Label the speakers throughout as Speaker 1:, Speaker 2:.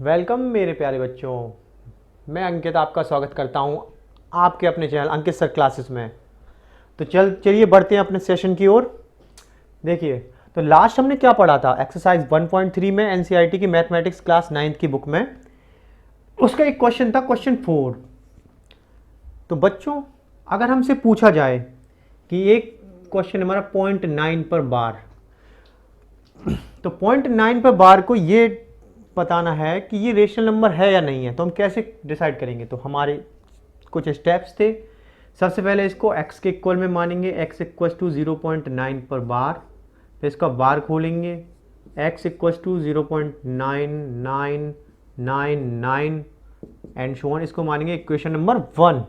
Speaker 1: Welcome मेरे प्यारे बच्चों। मैं अंकित आपका स्वागत करता हूं आपके अपने चैनल अंकित सर क्लासेस में। तो चलिए बढ़ते हैं अपने सेशन की ओर। देखिए, तो लास्ट हमने क्या पढ़ा था एक्सरसाइज 1.3 में एनसीईआरटी की मैथमेटिक्स क्लास 9th की बुक में। उसका एक क्वेश्चन था, क्वेश्चन 4। तो बच्चों, अगर हमसे पूछा जाए कि एक क्वेश्चन हमारा 0.9 पर बार, तो 0.9 पर बार को ये बताना है कि ये रेशनल नंबर है या नहीं है, तो हम कैसे डिसाइड करेंगे। तो हमारे कुछ स्टेप्स थे। सबसे पहले इसको x के इक्वल में मानेंगे, x इक्वल टू 0.9 पर बार। फिर इसका बार खोलेंगे, x equal to 0.9999 and so on. इसको मानेंगे इक्वेशन नंबर 1।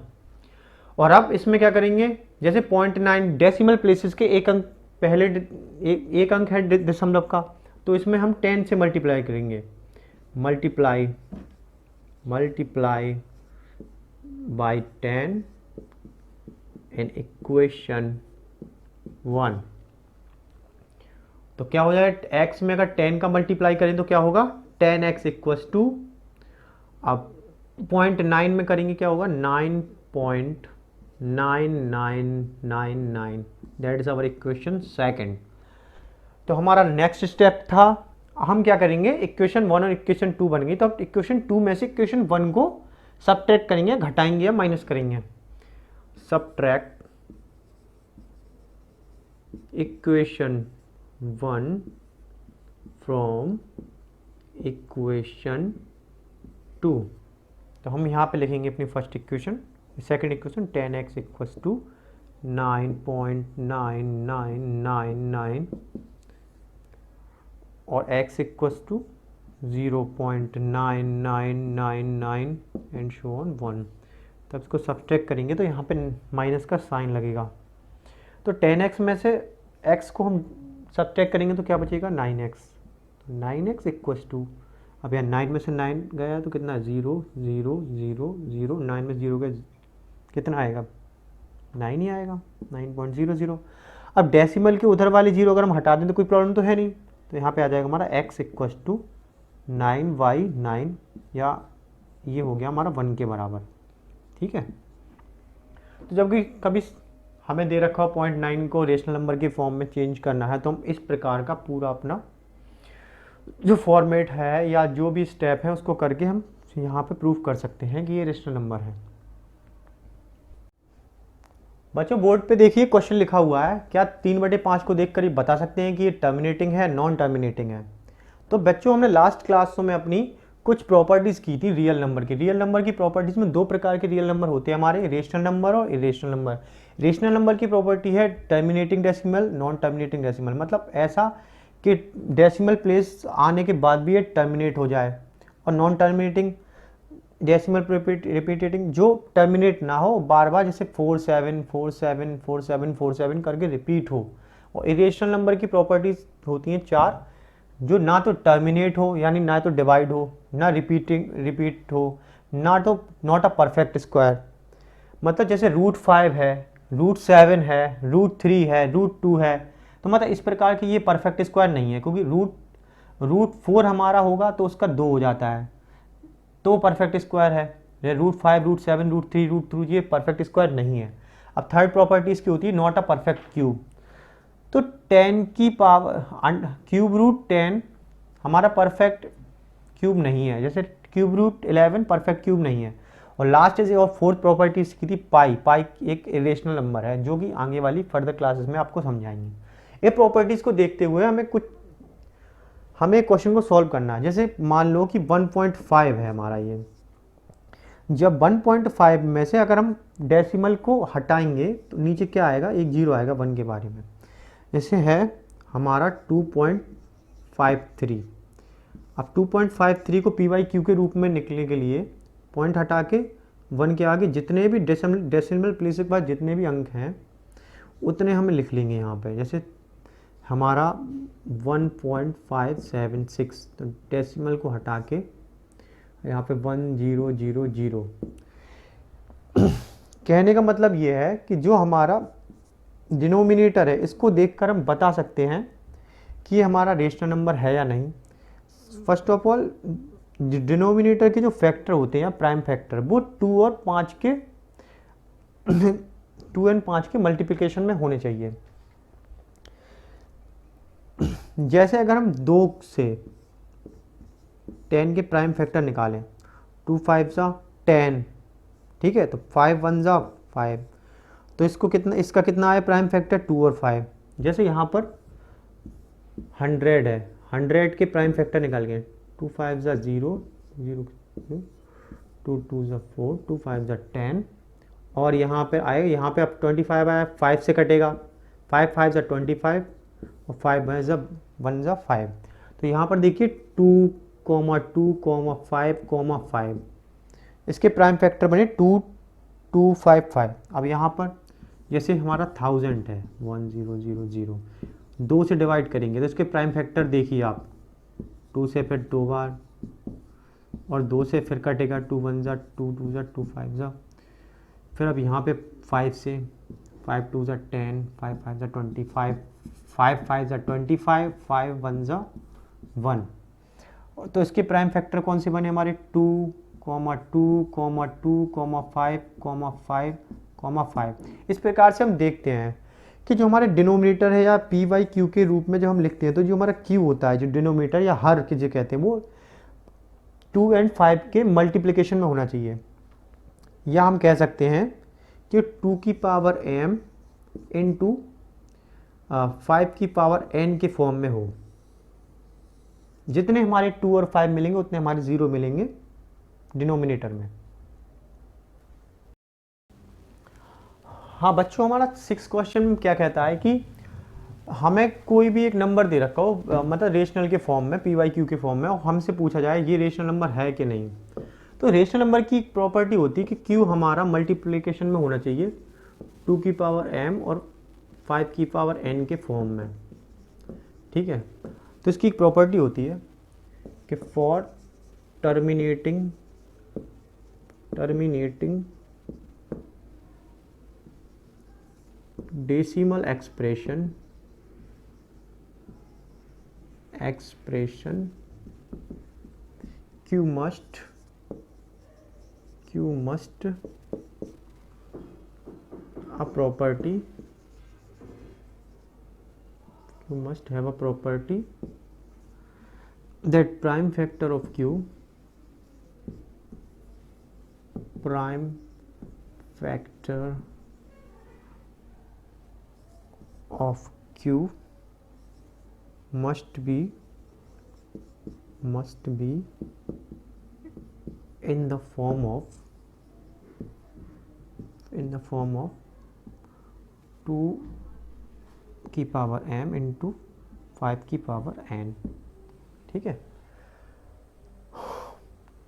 Speaker 1: और अब इसमें क्या करेंगे, जैसे 0.9 डेसिमल प्लेसेस के एक अंक पहले एक अंक है दशमलव का, तो इसमें हम 10 से मल्टीप्लाई करेंगे। Multiply by 10 in equation 1। तो क्या हो जाएगा, x में अगर 10 का मल्टीप्लाई करें तो क्या होगा 10x इक्वल्स टू, अब 0.9 में करेंगे क्या होगा 9.9999, that is our equation second. तो हमारा नेक्स्ट स्टेप था, हम क्या करेंगे, इक्वेशन 1 और इक्वेशन 2 बन गई, तो अब इक्वेशन 2 में से इक्वेशन 1 को सबट्रैक्ट करेंगे, घटाएंगे या माइनस करेंगे। Subtract equation 1 from equation 2। तो हम यहाँ पे लिखेंगे अपनी first equation, second equation 10x equals to 9.9999 और x equals to 0.9999 and so on 1। तब इसको सब्सट्रैक्ट करेंगे तो यहाँ पे माइनस का साइन लगेगा। तो 10x में से x को हम सब्सट्रैक्ट करेंगे तो क्या बचेगा 9x। तो 9x इक्वल्स टू, अब यहाँ 9 में से 9 गया तो कितना 0 0 0 0, 9 में 0 गया कितना आएगा 9 ही आएगा, 9.00। अब डेसिमल के उधर वाली 0 अगर हम हटा दें तो कोई प्रॉब्लम तो है नहीं, तो यहाँ पे आ जाएगा हमारा x इक्वल्स टू 9y9, या ये हो गया हमारा 1 के बराबर। ठीक है। तो जब कभी हमें दे रखा हो 0.9 को रेशनल नंबर के फॉर्म में चेंज करना है, तो हम इस प्रकार का पूरा अपना जो फॉर्मेट है या जो भी स्टेप है उसको करके हम यहाँ पे प्रूव कर सकते हैं कि ये रेशनल नंबर है। बच्चों बोर्ड पे देखिए क्वेश्चन लिखा हुआ है, क्या 3/5 को देखकर ही बता सकते हैं कि ये टर्मिनेटिंग है नॉन टर्मिनेटिंग है। तो बच्चों हमने लास्ट क्लासों में अपनी कुछ प्रॉपर्टीज की थी रियल नंबर की। रियल नंबर की प्रॉपर्टीज में दो प्रकार के रियल नंबर होते हैं हमारे, रेशनल नंबर और इरेशनल नंबर। रेशनल नंबर की प्रॉपर्टी है terminating decimal, non terminating decimal, मतलब ऐसा कि डेसिमल प्लेस आने के बाद भी ये टर्मिनेट हो जाए, और नॉन टर्मिनेटिंग डेसिमल रिपीटेटिंग जो टर्मिनेट ना हो बार बार, जैसे 47 47 47 47 करके रिपीट हो। और इरेशनल नंबर की प्रॉपर्टीज होती हैं 4, जो ना तो टर्मिनेट हो यानी ना तो डिवाइड हो, ना रिपीट हो, ना तो नॉट अ परफेक्ट स्क्वायर। मतलब जैसे √5 है, √7 है, √3 है, √2 है, तो मतलब इस प्रकार की ये परफेक्ट स्क्वायर नहीं है, क्योंकि √4 हमारा होगा तो उसका 2 हो जाता है, तो परफेक्ट स्क्वायर है। √5 √7 √3 √2 ये परफेक्ट स्क्वायर नहीं है। अब थर्ड प्रॉपर्टी इसकी होती है नॉट अ परफेक्ट क्यूब। तो 10 की पावर क्यूब √10 हमारा परफेक्ट क्यूब नहीं है, जैसे क्यूब √11 परफेक्ट क्यूब नहीं है। और लास्ट इज और फोर्थ प्रॉपर्टी इसकी थी पाई। पाई एक इरेशनल नंबर है, जो कि आगे वाली फर्दर क्लासेस में आपको समझाएंगे। ये प्रॉपर्टीज को देखते हुए हमें क्वेश्चन को सॉल्व करना है। जैसे मान लो कि 1.5 है हमारा ये, जब 1.5 में से अगर हम डेसिमल को हटाएंगे तो नीचे क्या आएगा, एक जीरो आएगा 1 के बारे में। जैसे है हमारा 2.53। अब 2.53 को p/q के रूप में निकलने के लिए पॉइंट हटा के 1 के आगे जितने भी डेसिमल प्लेस के बाद जितने भी अंक हैं उतने हमें लिख लेंगे यहाँ पे। जैसे हमारा 1.576, तो डेसिमल को हटा के यहाँ पे 1000। कहने का मतलब ये है कि जो हमारा डिनोमिनेटर है इसको देखकर हम बता सकते हैं कि हमारा रेशनल नंबर है या नहीं। फर्स्ट ऑफ ऑल डिनोमिनेटर के जो फैक्टर होते हैं या प्राइम फैक्टर वो 2 और 5 के 2 एंड 5 के मल्टीप्लिकेशन में होने चाहिए। जैसे अगर हम 2 से 10 के प्राइम फैक्टर निकालें, 2 5 ज़ा 10, ठीक है, तो 5 1 ज़ा 5, तो इसको कितना, इसका कितना आया प्राइम फैक्टर 2 और 5। जैसे यहाँ पर 100 है, 100 के प्राइम फैक्टर निकाल गए, 2 5 ज़ा 0 0 2 2 ज़ा 4 2 5 ज़ा 10, और यहाँ पे आएगा, यहाँ पे अब 25 आया, 5 से कटेगा, 5 5 ज़ा 25 और 5 1 ज़ा 5। तो यहाँ पर देखिए 2 2 5 5, इसके प्राइम फैक्टर बने 2 2 5 5। अब यहाँ पर जैसे हमारा 1000 है, 1 0 0 0, 2 से डिवाइड करेंगे तो इसके प्राइम फैक्टर देखिए आप, 2 से फिर 2 बार और 2 से फिर कटेगा, 2 1 ज़ा 2 2 ज़ा 2 5 ज़ा, फिर अब यहाँ पे 5 से, 5 2 ज़ा 10, 5 5 ज़ा 25, 5 5 ज़ा 25, 5 1 ज़ा 1। तो इसके प्राइम फैक्टर कौन से बने हमारे, 2 2 2 5 5। इस प्रकार से हम देखते हैं कि जो हमारे डिनोमिनेटर है या पी वाई क्यू के रूप में जब हम लिखते हैं, तो जो हमारा क्यू होता है, जो डिनोमिनेटर या हर के जो कहते हैं, वो 2 एंड 5 के मल्टीप्लिकेशन में होना चाहिए। या हम कह सकते हैं कि 2 की पावर m इंटू 5 की पावर n के फॉर्म में हो। जितने हमारे 2 और 5 मिलेंगे उतने हमारे 0 मिलेंगे डिनोमिनेटर में। हाँ बच्चों, हमारा 6 क्वेश्चन क्या कहता है कि हमें कोई भी एक नंबर दे रखा हो, मतलब रेशनल के फॉर्म में, पी वाई क्यू के फॉर्म में, और हमसे पूछा जाए ये रेशनल नंबर है कि नहीं। तो रेशनल नंबर की एक प्रॉपर्टी होती है कि क्यू हमारा मल्टीप्लिकेशन में होना चाहिए 2 की पावर m और 5 की पावर n के फॉर्म में, ठीक है। तो इसकी एक प्रॉपर्टी होती है कि for terminating decimal expression Q must a property, Q must have a property that prime factor of Q must be in the form of 2 की पावर m इंटू 5 की पावर n, ठीक है।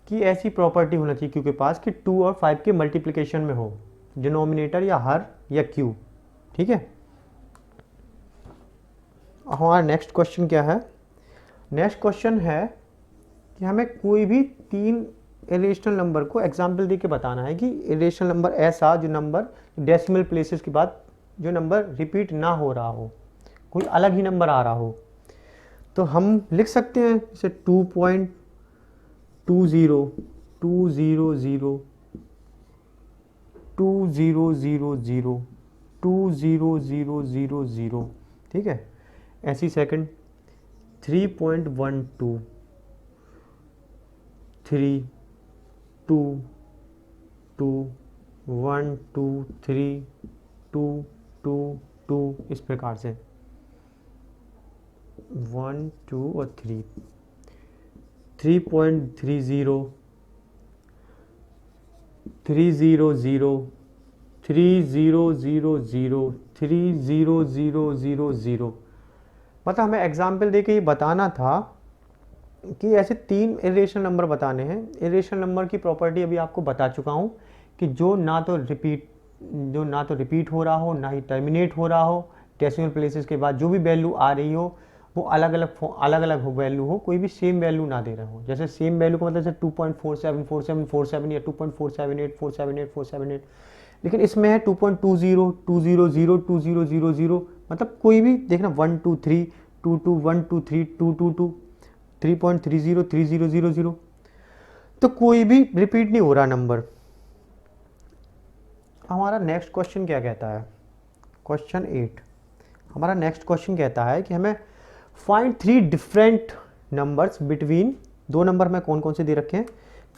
Speaker 1: कि ऐसी प्रॉपर्टी होना चाहिए क्यू के पास कि 2 और 5 के मल्टीप्लिकेशन में हो, डिनोमिनेटर या हर या क्यू, ठीक है। हमारा नेक्स्ट क्वेश्चन क्या है, नेक्स्ट क्वेश्चन है कि हमें कोई भी 3 इरेशनल नंबर को एग्जाम्पल दे के बताना है कि इरेशनल नंबर ऐसा जो नंबर डेसिमल प्लेसेस के बाद जो नंबर रिपीट ना हो रहा हो, कोई अलग ही नंबर आ रहा हो। तो हम लिख सकते हैं जैसे 2.20 200 2000 2000, ठीक है। ऐसी सेकंड 3.12 3 2 2 1 2 3 2 2 2, इस प्रकार से 1 2 और 3 3.30 300 3000 3000। मतलब हमें एग्जाम्पल देके ये बताना था कि ऐसे 3 इरेशनल नंबर बताने हैं। इरेशनल नंबर की प्रॉपर्टी अभी आपको बता चुका हूँ कि जो ना तो रिपीट हो रहा हो, ना ही टर्मिनेट हो रहा हो, डेसिमल प्लेसेस के बाद जो भी वैल्यू आ रही हो वो अलग अलग हो वैल्यू हो, कोई भी सेम वैल्यू ना दे रहा हो। जैसे सेम वैल्यू का मतलब जैसे 2.474747 या 2.478 478 478, लेकिन इसमें है 2.20 200 2000, मतलब कोई भी देखना 1 2 3 2 2 1 2 3 2 2 2 3.30 3000। तो कोई भी रिपीट नहीं हो रहा नंबर। हमारा नेक्स्ट क्वेश्चन क्या कहता है, क्वेश्चन 8, हमारा नेक्स्ट क्वेश्चन कहता है कि हमें फाइंड 3 डिफरेंट नंबर्स बिटवीन, दो नंबर में कौन कौन से दे रखे हैं,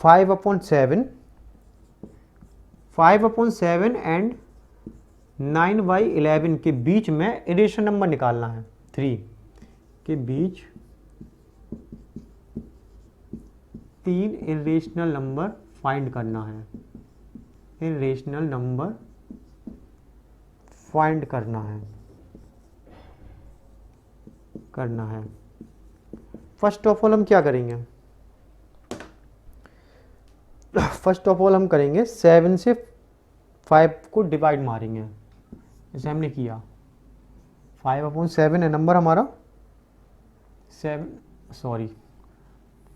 Speaker 1: 5/7 एंड 9/11 के बीच में इरेशनल नंबर निकालना है। 3 के बीच 3 इरेशनल नंबर फाइंड करना है, इरेशनल नंबर फाइंड करना है। फर्स्ट ऑफ ऑल हम क्या करेंगे, फर्स्ट ऑफ ऑल हम करेंगे 7 से 5 को डिवाइड मारेंगे, जैसे हमने किया 5/7 है नंबर हमारा,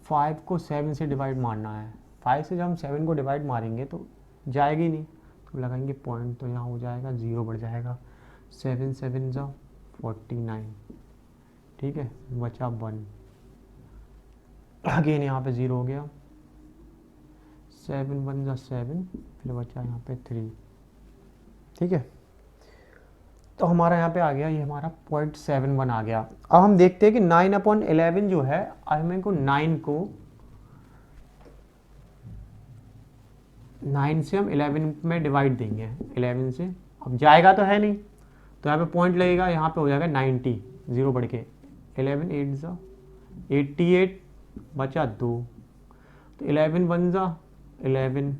Speaker 1: 5 को 7 से डिवाइड मारना है। 5 से जब हम 7 को डिवाइड मारेंगे तो जाएगी नहीं, तो लगाएंगे पॉइंट, तो यहाँ हो जाएगा 0 बढ़ जाएगा, 7 7 जा 49, ठीक है, बचा 1, अगेन यहाँ पे 0 हो गया, 7 1 जा 7, फिर बचा यहाँ पे 3, ठीक है। तो हमारा यहाँ पे आ गया, ये हमारा 0.71 आ गया। अब हम देखते हैं कि 9/11 जो है, हमें को 9 से हम 11 में डिवाइड देंगे, 11 से, अब जाएगा तो है नहीं, तो यहाँ पे पॉइंट लगेगा, यहाँ पे हो जाएगा 90, 0 बढ़ के 11 8 जा 88, बचा 2, तो 11 1 जा 11।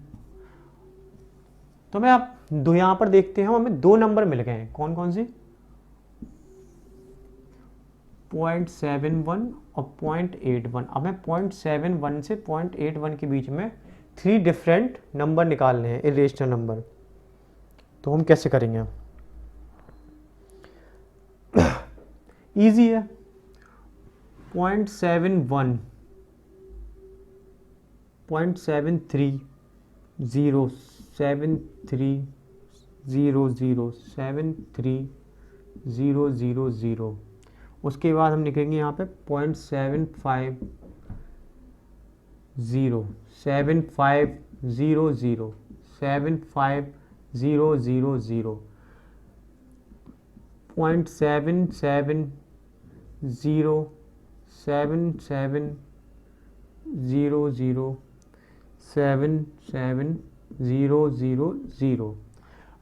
Speaker 1: तो मैं आप दो यहाँ पर देखते हैं, हमें 2 नंबर मिल गए हैं, कौन कौन से, 0.71 और 0.81। अब मैं 0.71 से 0.81 के बीच में 3 डिफरेंट नंबर निकालने हैं, इरेशनल नंबर। तो हम कैसे करेंगे, इजी है, 0.71 0.73 0 7 3 0 0 7 3 0 0 0। उसके बाद हम लिखेंगे यहाँ पे 0.75 0 7 5 0 0 7 5 0 0 0 0.77 0 7 7 0 0 7 7 0 0 0।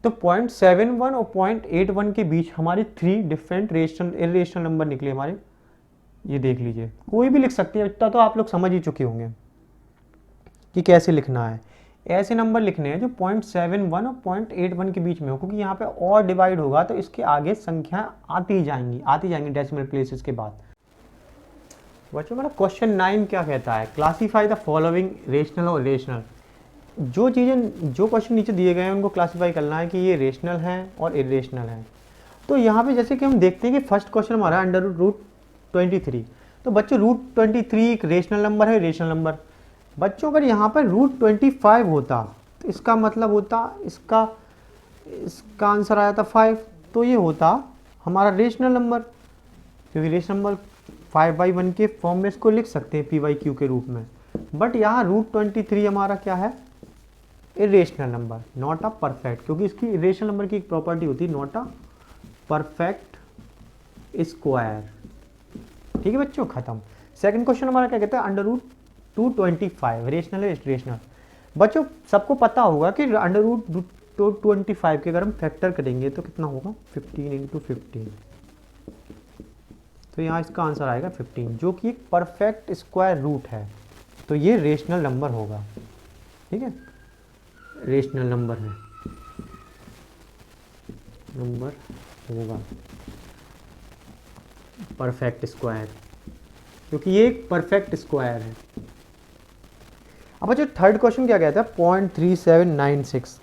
Speaker 1: तो 0.71 और 0.81 के बीच हमारे 3 डिफरेंट इरेशनल नंबर निकले हमारे, ये देख लीजिए, कोई भी लिख सकते हैं, इतना तो आप लोग समझ ही चुके होंगे कि कैसे लिखना है। ऐसे नंबर लिखने हैं जो 0.71 और 0.81 के बीच में हो, क्योंकि यहाँ पे और डिवाइड होगा तो इसके आगे संख्या आती जाएंगी डेसिमल प्लेसेस के बाद। बच्चों मेरा क्वेश्चन 9 क्या कहता है, क्लासीफाई द फॉलोइंग रेशनल और इरेशनल। जो क्वेश्चन नीचे दिए गए हैं उनको क्लासीफाई करना है कि ये रेशनल हैं और इरेशनल हैं। तो यहाँ पे जैसे कि हम देखते हैं कि फर्स्ट क्वेश्चन हमारा √23। तो बच्चों √23 एक रेशनल नंबर है, इरेशनल नंबर। बच्चों अगर यहाँ पर √25 होता तो इसका मतलब होता, इसका आंसर आया था 5, तो ये होता हमारा रेशनल नंबर, क्योंकि रेशनल नंबर 5/1 के फॉर्म में इसको लिख सकते हैं p/q के रूप में। बट यहाँ √23 हमारा क्या है, irrational number, not a perfect, क्योंकि इसकी इरेशनल नंबर की एक प्रॉपर्टी होती है नॉट अ परफेक्ट स्क्वायर। ठीक है बच्चों, खत्म। सेकंड क्वेश्चन हमारा क्या कहता है, √225 रेशनल है इरेशनल। बच्चों सबको पता होगा कि √225 के अगर हम फैक्टर करेंगे तो कितना होगा, 15 × 15, तो यहाँ इसका आंसर आएगा 15, जो कि एक परफेक्ट स्क्वायर रूट है, तो ये रेशनल नंबर होगा। ठीक है, रेशनल नंबर है, नंबर होगा परफेक्ट स्क्वायर, क्योंकि ये एक परफेक्ट स्क्वायर है। अब बच्चों थर्ड क्वेश्चन क्या कहता है, 0.3796।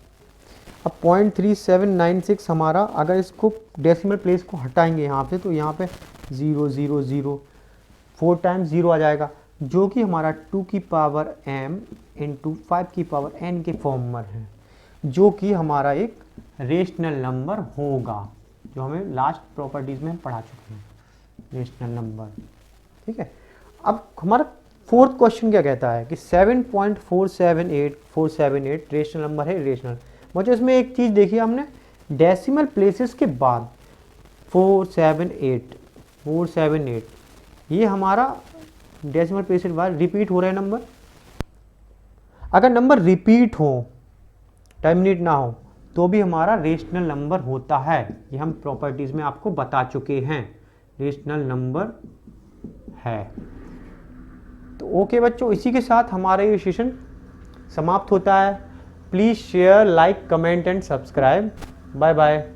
Speaker 1: अब 0.3796 हमारा, अगर इसको डेसिमल प्लेस को हटाएंगे यहाँ पे, तो यहाँ पे 0 0 0 4 टाइम्स 0 आ जाएगा, जो कि हमारा 2 की पावर m इंटू 5 की पावर n के फॉर्म में है, जो कि हमारा एक रेशनल नंबर होगा, जो हमें लास्ट प्रॉपर्टीज में पढ़ा चुके हैं, रेशनल नंबर। ठीक है, अब हमारा फोर्थ क्वेश्चन क्या कहता है कि 7.478478 रेशनल नंबर है, रेशनल। बच्चों इसमें एक चीज़ देखी हमने, डेसिमल प्लेसेस के बाद 478 ये हमारा डेसिमल प्लेस के बाद रिपीट हो रहा है नंबर। अगर नंबर रिपीट हो, टर्मिनेट ना हो, तो भी हमारा रेशनल नंबर होता है। ये हम प्रॉपर्टीज में आपको बता चुके हैं, रेशनल नंबर है। तो ओके बच्चों, इसी के साथ हमारा ये सेशन समाप्त होता है। Please share, like, comment and subscribe. Bye bye.